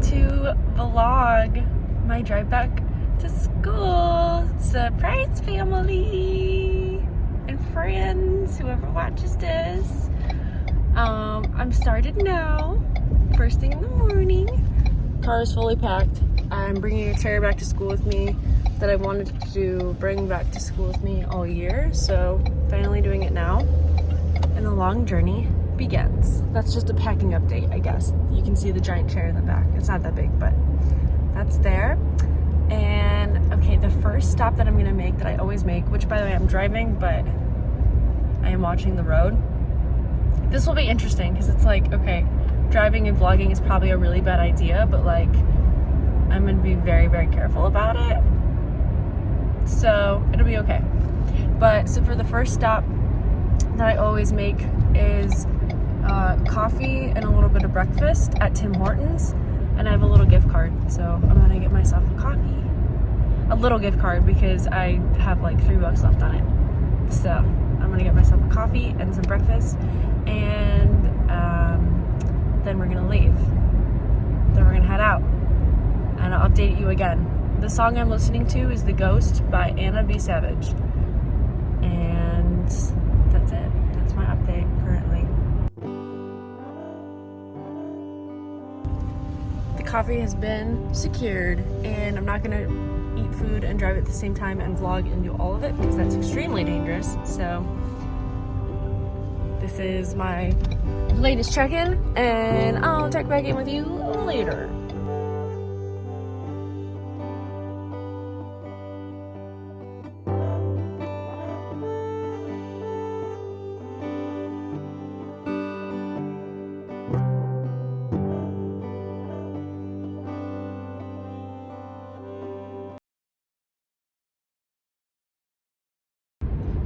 to vlog my drive back to school. Surprise, family and friends, whoever watches this. I'm started now, first thing in the morning. Car is fully packed. I'm bringing a chair back to school with me that I wanted to bring back to school with me all year, so finally doing it now. And the long journey begins. That's just a packing update, I guess. You can see the giant chair in the back. It's not that big, but that's there. And okay, the first stop that I'm gonna make, that I always make, which by the way, I'm driving, but I am watching the road. This will be interesting because it's like, okay, driving and vlogging is probably a really bad idea, but like, I'm gonna be very, very careful about it. So it'll be okay. But so for the first stop that I always make is coffee and a little bit of breakfast at Tim Hortons, and I have a little gift card, so I'm gonna get myself a coffee, a little gift card, because I have like $3 left on it. So I'm gonna get myself a coffee and some breakfast, and then we're gonna leave. Then we're gonna head out, and I'll update you again. The song I'm listening to is "The Ghost" by Anna B. Savage, and that's it. That's my update currently. The coffee has been secured, and I'm not gonna eat food and drive at the same time and vlog and do all of it because that's extremely dangerous. So this is my latest check-in, and I'll check back in with you later.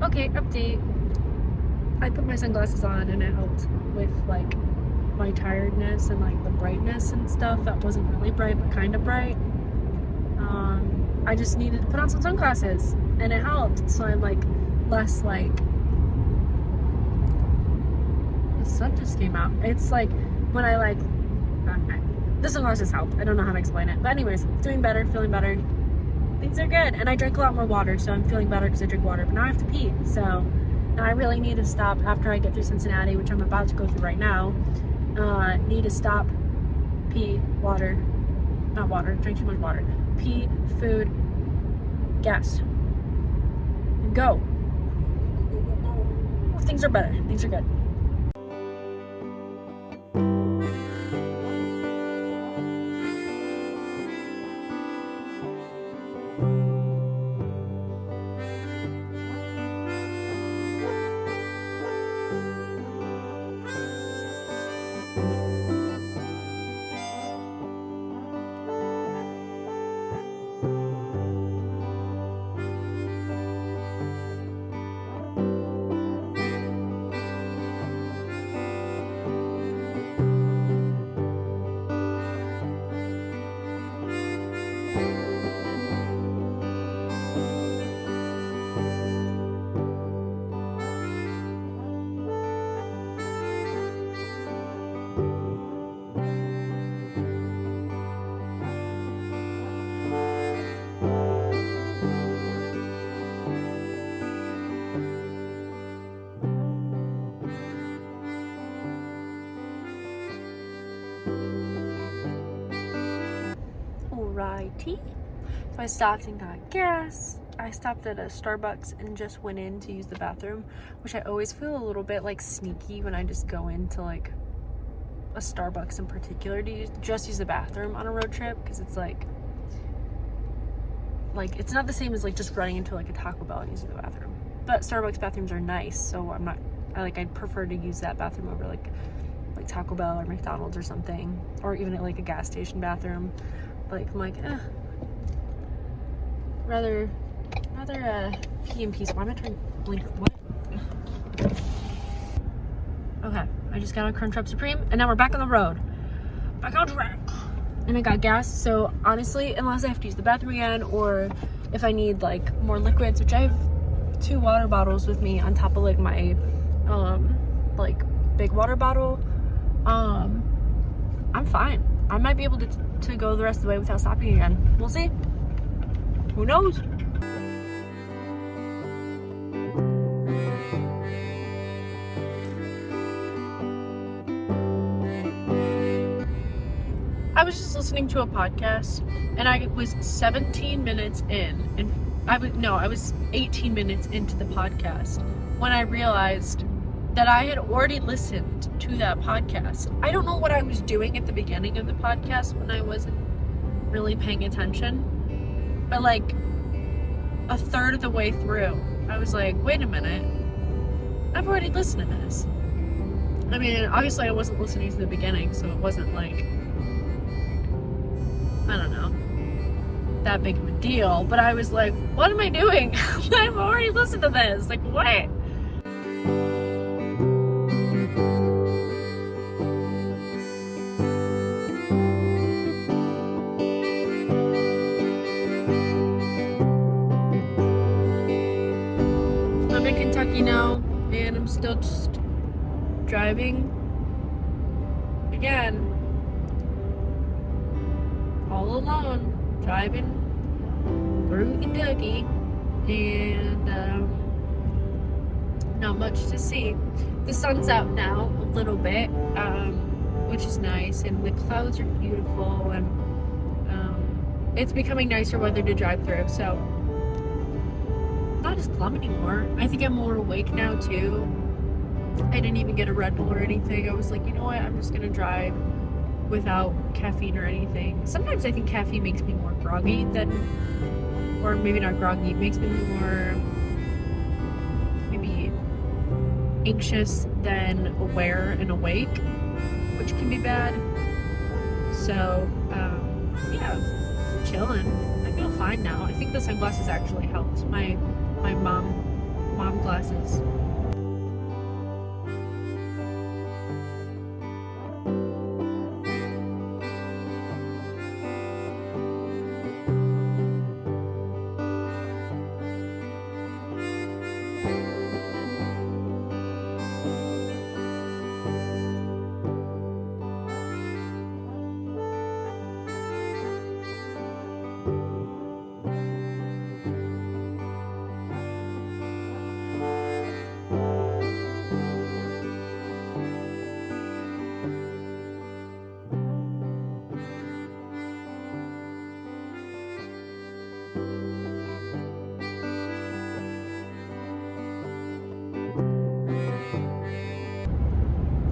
Okay, update. I put my sunglasses on and it helped with like my tiredness and like the brightness and stuff. That wasn't really bright, but kind of bright. I just needed to put on some sunglasses and it helped. So I'm like less like, the sun just came out. It's like when I like, the sunglasses helped. I don't know how to explain it. But anyways, doing better, feeling better. Things are good, and I drank a lot more water, so I'm feeling better because I drink water, but now I have to pee, so now I really need to stop after I get through Cincinnati, which I'm about to go through right now. Need to stop, pee, water, not water, drink too much water, pee, food, gas, and go. Things are better, things are good. Alrighty, so I stopped and got gas. I stopped at a Starbucks and just went in to use the bathroom, which I always feel a little bit like sneaky when I just go into like a Starbucks in particular to just use the bathroom on a road trip, because it's like it's not the same as like just running into like a Taco Bell and using the bathroom. But Starbucks bathrooms are nice, so I'd prefer to use that bathroom over like Taco Bell or McDonald's or something, or even at like a gas station bathroom. Like I'm like, rather pee in peace. Why am I trying to blink? What? Okay, I just got a Crunchwrap Supreme, and now we're back on the road, back on track. And I got gas. So honestly, unless I have to use the bathroom again, or if I need like more liquids, which I have 2 water bottles with me on top of like my like big water bottle, I'm fine. I might be able to go the rest of the way without stopping again. We'll see. Who knows? I was just listening to a podcast, and I was 17 minutes in, and I was 18 minutes into the podcast when I realized that I had already listened to that podcast. I don't know what I was doing at the beginning of the podcast when I wasn't really paying attention, but like a third of the way through, I was like, wait a minute, I've already listened to this. I mean, obviously I wasn't listening to the beginning, so it wasn't like, I don't know, that big of a deal, but I was like, what am I doing? I've already listened to this. Like, what? I'm in Kentucky now, and I'm still just driving again, all alone, driving through Kentucky, and not much to see. The sun's out now a little bit, which is nice, and the clouds are beautiful, and it's becoming nicer weather to drive through, so not as glum anymore. I think I'm more awake now too. I didn't even get a Red Bull or anything. I was like, you know what, I'm just gonna drive without caffeine or anything. Sometimes I think caffeine makes me more groggy than, or maybe not groggy, it makes me more maybe anxious than aware and awake, which can be bad. So yeah, chilling. I feel fine now. I think the sunglasses actually helped. My mom glasses.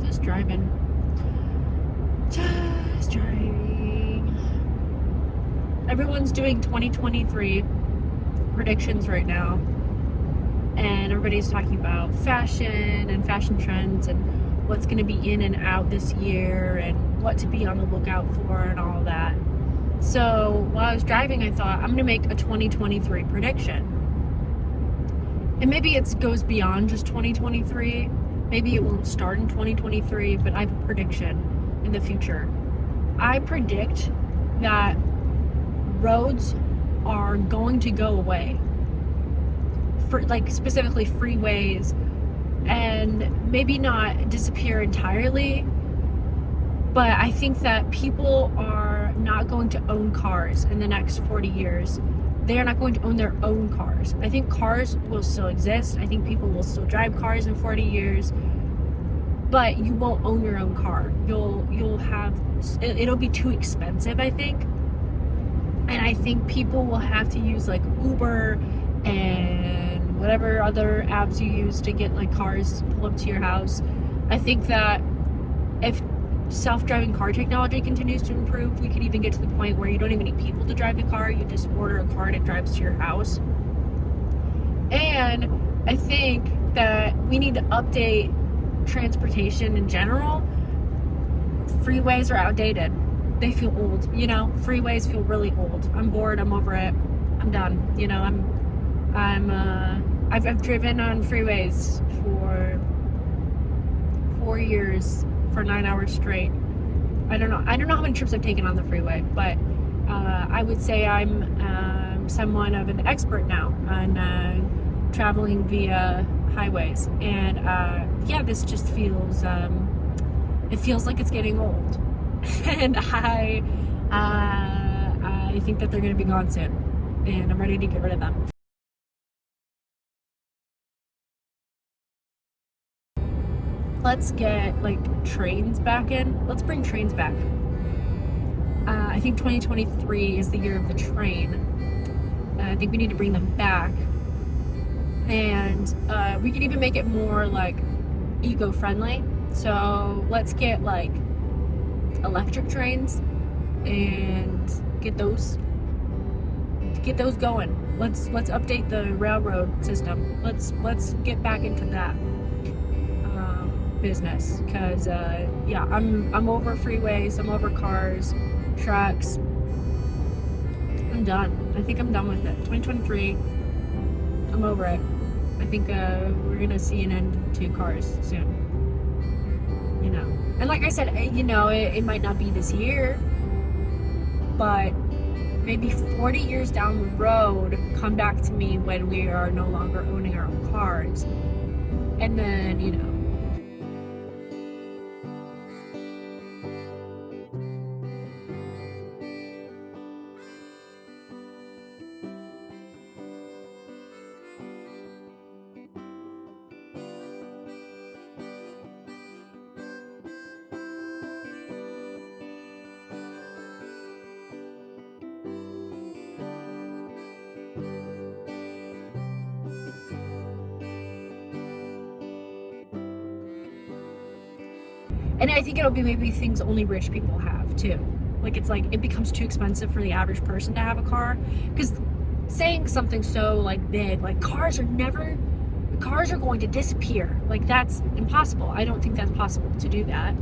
Just driving. Everyone's doing 2023 predictions right now, and everybody's talking about fashion and fashion trends and what's going to be in and out this year and what to be on the lookout for and all that. So while I was driving, I thought, I'm going to make a 2023 prediction. And maybe it goes beyond just 2023. Maybe it won't start in 2023, but I have a prediction in the future. I predict that roads are going to go away. For like specifically freeways, and maybe not disappear entirely, but I think that people are not going to own cars in the next 40 years. They are not going to own their own cars. I think cars will still exist. I think people will still drive cars in 40 years, but you won't own your own car. You'll have, it'll be too expensive, I think. And I think people will have to use like Uber and whatever other apps you use to get like cars pull up to your house. I think that if self-driving car technology continues to improve, we could even get to the point where you don't even need people to drive the car. You just order a car and it drives to your house. And I think that we need to update transportation in general. Freeways are outdated. They feel old, you know. Freeways feel really old. I'm bored. I'm over it. I'm done. You know, I've driven on freeways for 4 years for 9 hours straight. I don't know how many trips I've taken on the freeway, but I would say I'm somewhat of an expert now on traveling via highways, and yeah, this just feels it feels like it's getting old. and I think that they're going to be gone soon, and I'm ready to get rid of them. Let's get like trains back in. Let's bring trains back. I think 2023 is the year of the train. I think we need to bring them back, and we could even make it more like eco-friendly. So let's get like electric trains and get those going. Let's update the railroad system. Let's get back into that business, because yeah, I'm over freeways, I'm over cars, trucks. I'm done. I think I'm done with it. 2023, I'm over it. I think we're gonna see an end to cars soon, you know. And like I said, you know, it might not be this year, but maybe 40 years down the road, come back to me when we are no longer owning our own cars, and then, you know. And I think it'll be maybe things only rich people have too. Like, it's like, it becomes too expensive for the average person to have a car. Because saying something so like big, like cars are going to disappear. Like, that's impossible. I don't think that's possible to do that.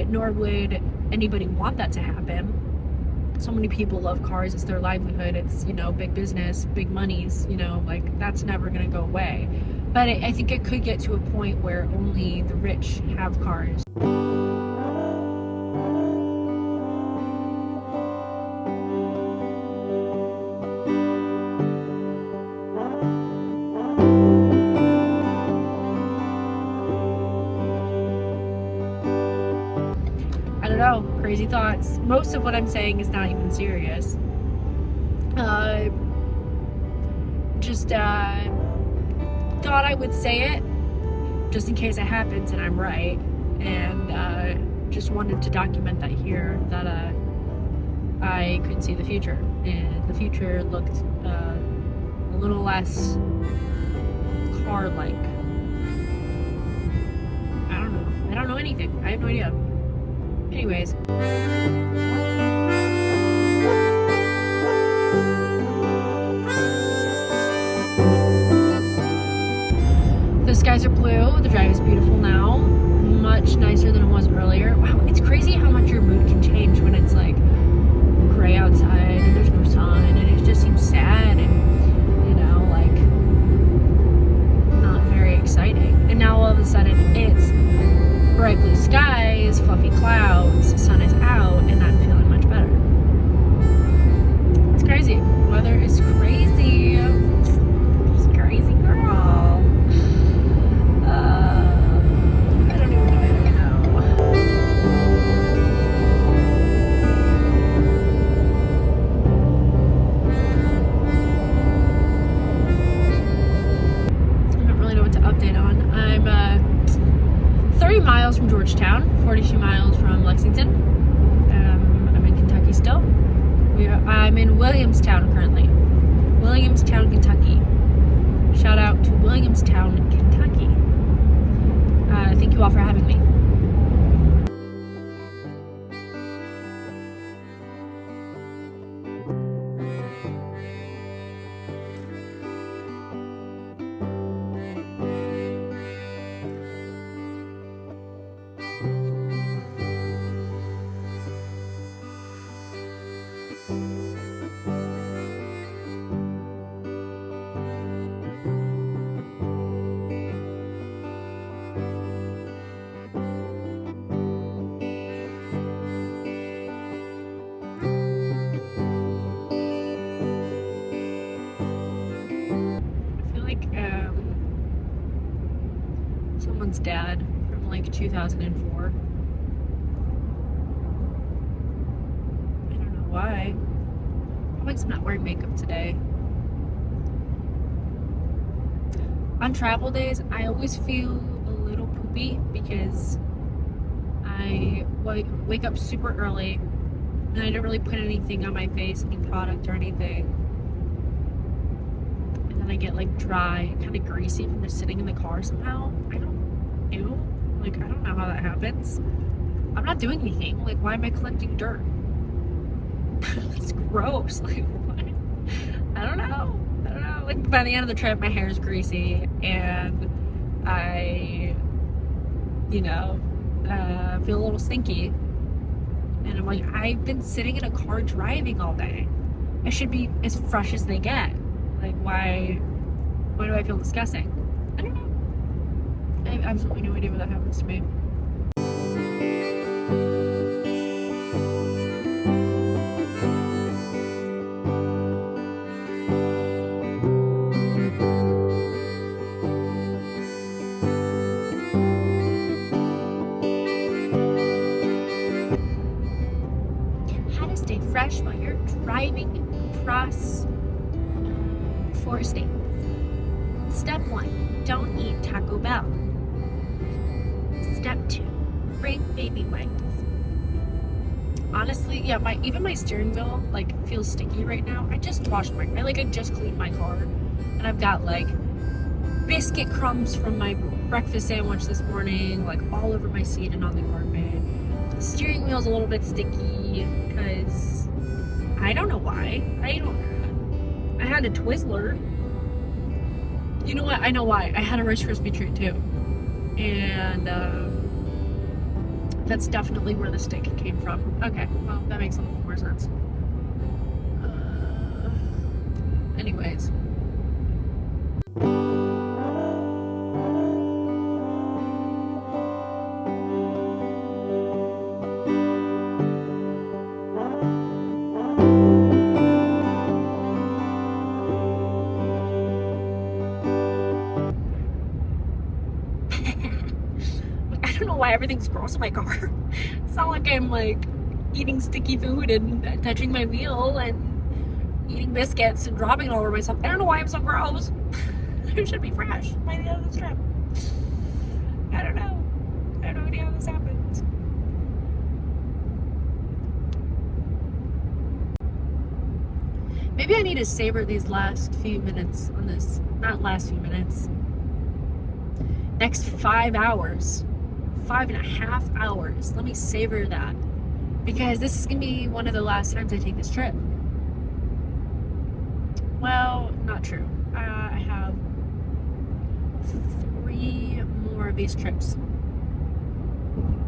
Nor would anybody want that to happen. So many people love cars. It's their livelihood. It's, you know, big business, big monies, you know, like that's never going to go away. But I think it could get to a point where only the rich have cars. I don't know, crazy thoughts. Most of what I'm saying is not even serious. Just thought I would say it just in case it happens and I'm right, and just wanted to document that here, that I could see the future, and the future looked a little less car-like. I don't know anything. I have no idea. Anyways. The skies are blue. The drive is beautiful now. Much nicer than it was earlier. Wow, it's crazy how much your mood can change when it's like gray outside and there's no sun and it just seems sad and, you know, like not very exciting. And now all of a sudden it's bright blue skies, fluffy clouds, sun is out, and I'm feeling much better. It's crazy. Weather is crazy. It's crazy, girl. I don't even know where to go. I don't really know what to update on. I'm 30 miles from Georgetown, 42 miles from Lexington. I'm in Kentucky still. I'm in Williamstown currently. Williamstown, Kentucky. Shout out to Williamstown, Kentucky. Thank you all for having me. Someone's dad from like 2004. why. Probably 'cause I'm not wearing makeup today. On travel days, I always feel a little poopy because I wake up super early and I don't really put anything on my face, any product or anything. And then I get like dry, kind of greasy from just sitting in the car somehow. I don't know how that happens. I'm not doing anything. Like, why am I collecting dirt? It's gross. Like, what? I don't know. Like, by the end of the trip, my hair is greasy and I, feel a little stinky. And I'm like, I've been sitting in a car driving all day. I should be as fresh as they get. Like, why do I feel disgusting? I don't know. I have absolutely no idea what that happens to me. How to stay fresh while you're driving across 4 states. Step 1, don't eat Taco Bell. Step 2, bring baby wipes. Honestly, yeah, even my steering wheel like feels sticky right now. I just cleaned my car and I've got like biscuit crumbs from my breakfast sandwich this morning, like all over my seat and on the carpet. The steering wheel's a little bit sticky because I don't know why. I had a Twizzler. You know what? I know why. I had a Rice Krispie treat too. And that's definitely where the stick came from. Okay, well, that makes a little more sense. Anyways. I don't know why everything's gross in my car. It's not like I'm like eating sticky food and touching my wheel and eating biscuits and dropping it all over myself. I don't know why I'm so gross. I should be fresh by the end of this trip. I don't know. I have no idea how this happens. Maybe I need to savor these last few minutes on this. Not last few minutes. Next 5 hours. 5.5 hours. Let me savor that. Because this is going to be one of the last times I take this trip. Well, not true. I have 3 more of these trips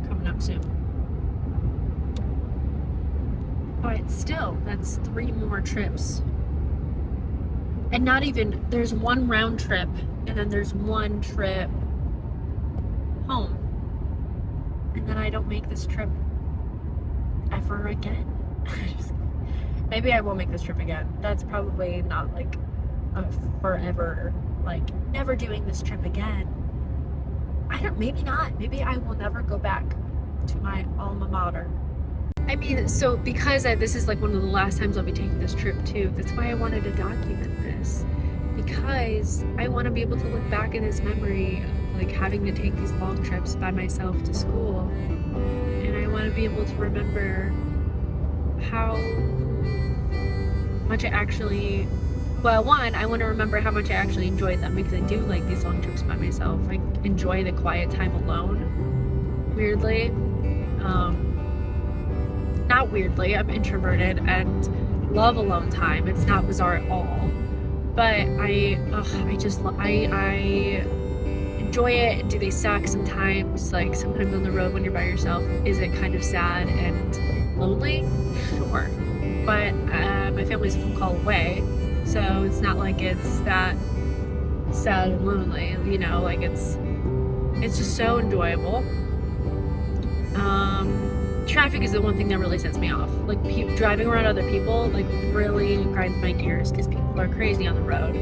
coming up soon. But still, that's 3 more trips. And not even, there's 1 round trip, and then there's 1 trip home. And then I don't make this trip ever again. Maybe I won't make this trip again. That's probably not like a forever, like never doing this trip again. Maybe not. Maybe I will never go back to my alma mater. I mean, so because this is like one of the last times I'll be taking this trip too, that's why I wanted to document this. Because I want to be able to look back at this memory of like having to take these long trips by myself to school. And I want to be able to remember how much I actually, well, one, I want to remember how much I actually enjoyed them, because I do like these long trips by myself. I enjoy the quiet time alone, weirdly. Not weirdly, I'm introverted and love alone time. It's not bizarre at all. But I enjoy it. Do they suck sometimes? Like sometimes on the road when you're by yourself, is it kind of sad and lonely? Sure. But my family's a phone call away, so it's not like it's that sad and lonely. You know, like it's just so enjoyable. Traffic is the one thing that really sets me off. Like driving around other people, like really grinds my gears because people are crazy on the road.